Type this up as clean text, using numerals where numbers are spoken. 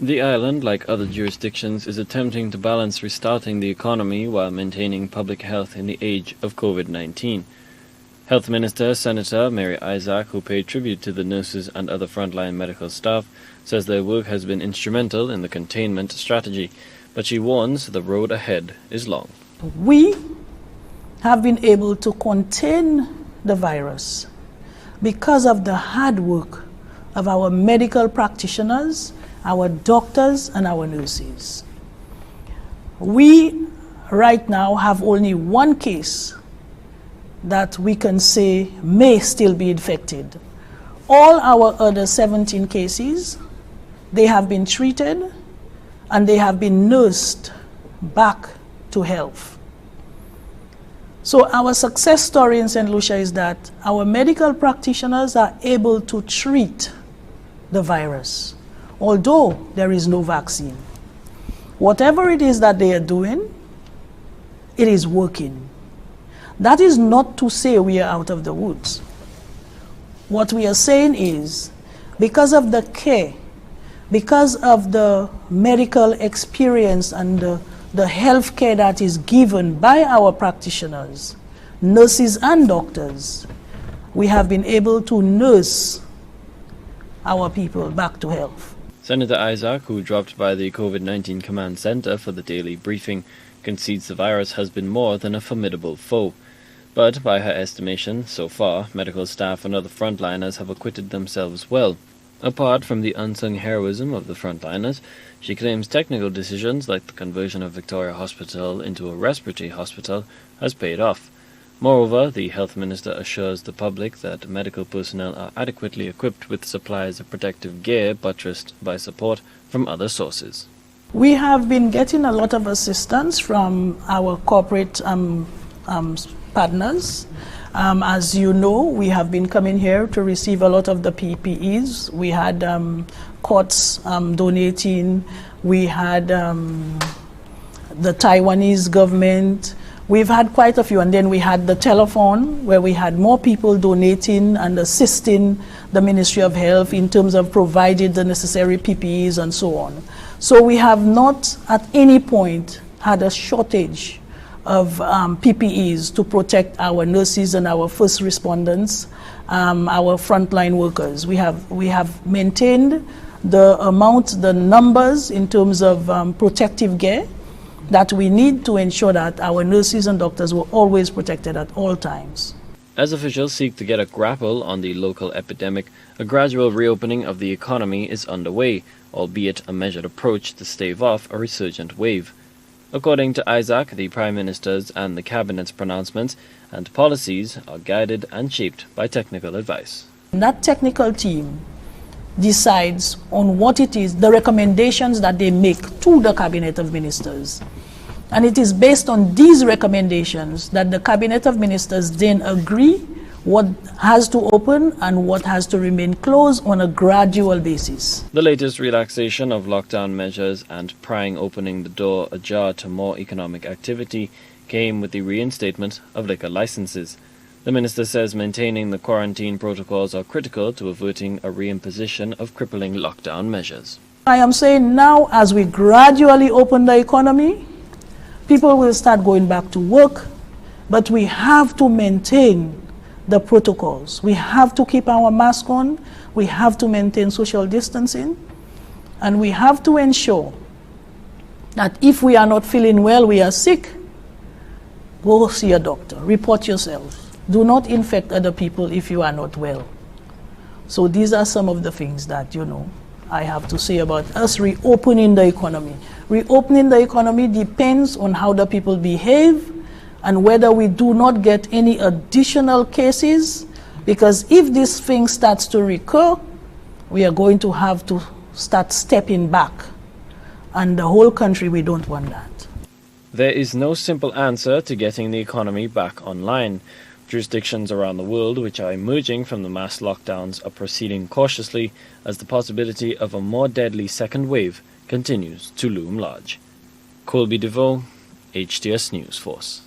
The island, like other jurisdictions, is attempting to balance restarting the economy while maintaining public health in the age of COVID-19. Health Minister Senator Mary Isaac, who paid tribute to the nurses and other frontline medical staff, says their work has been instrumental in the containment strategy, but she warns the road ahead is long. We have been able to contain the virus because of the hard work of our medical practitioners, our doctors, and our nurses. We right now have only one case that we can say may still be infected. All our other 17 cases, they have been treated and they have been nursed back to health. So our success story in Saint Lucia is that our medical practitioners are able to treat the virus, although there is no vaccine. Whatever it is that they are doing, it is working. That is not to say we are out of the woods. What we are saying is, because of the care, because of the medical experience and the health care that is given by our practitioners, nurses and doctors, we have been able to nurse our people back to health. Senator Isaac, who dropped by the COVID-19 Command Center for the daily briefing, concedes the virus has been more than a formidable foe. But by her estimation, so far, medical staff and other frontliners have acquitted themselves well. Apart from the unsung heroism of the frontliners, she claims technical decisions like the conversion of Victoria Hospital into a respiratory hospital has paid off. Moreover, the health minister assures the public that medical personnel are adequately equipped with supplies of protective gear buttressed by support from other sources. We have been getting a lot of assistance from our corporate partners. As you know, we have been coming here to receive a lot of the PPEs. We had courts donating. We had the Taiwanese government. We've had quite a few, and then we had the telephone where we had more people donating and assisting the Ministry of Health in terms of providing the necessary PPEs and so on. So we have not at any point had a shortage of PPEs to protect our nurses and our first responders, our frontline workers. We have maintained the numbers in terms of protective gear that we need to ensure that our nurses and doctors were always protected at all times. As officials seek to get a grapple on the local epidemic, a gradual reopening of the economy is underway, albeit a measured approach to stave off a resurgent wave. According to Isaac, the Prime Minister's and the Cabinet's pronouncements and policies are guided and shaped by technical advice. That technical team decides on what it is, the recommendations that they make to the Cabinet of Ministers. And it is based on these recommendations that the Cabinet of Ministers then agree what has to open and what has to remain closed on a gradual basis. The latest relaxation of lockdown measures and prying opening the door ajar to more economic activity came with the reinstatement of liquor licenses. The minister says maintaining the quarantine protocols are critical to averting a reimposition of crippling lockdown measures. I am saying now, as we gradually open the economy, people will start going back to work, but we have to maintain the protocols. We have to keep our mask on, we have to maintain social distancing, and we have to ensure that if we are not feeling well, we are sick, go see a doctor, report yourself. Do not infect other people if you are not well. So these are some of the things that, I have to say about us reopening the economy. Reopening the economy depends on how the people behave and whether we do not get any additional cases, because if this thing starts to recur, we are going to have to start stepping back. And the whole country, we don't want that. There is no simple answer to getting the economy back online. Jurisdictions around the world which are emerging from the mass lockdowns are proceeding cautiously as the possibility of a more deadly second wave continues to loom large. Colby DeVoe, HTS News Force.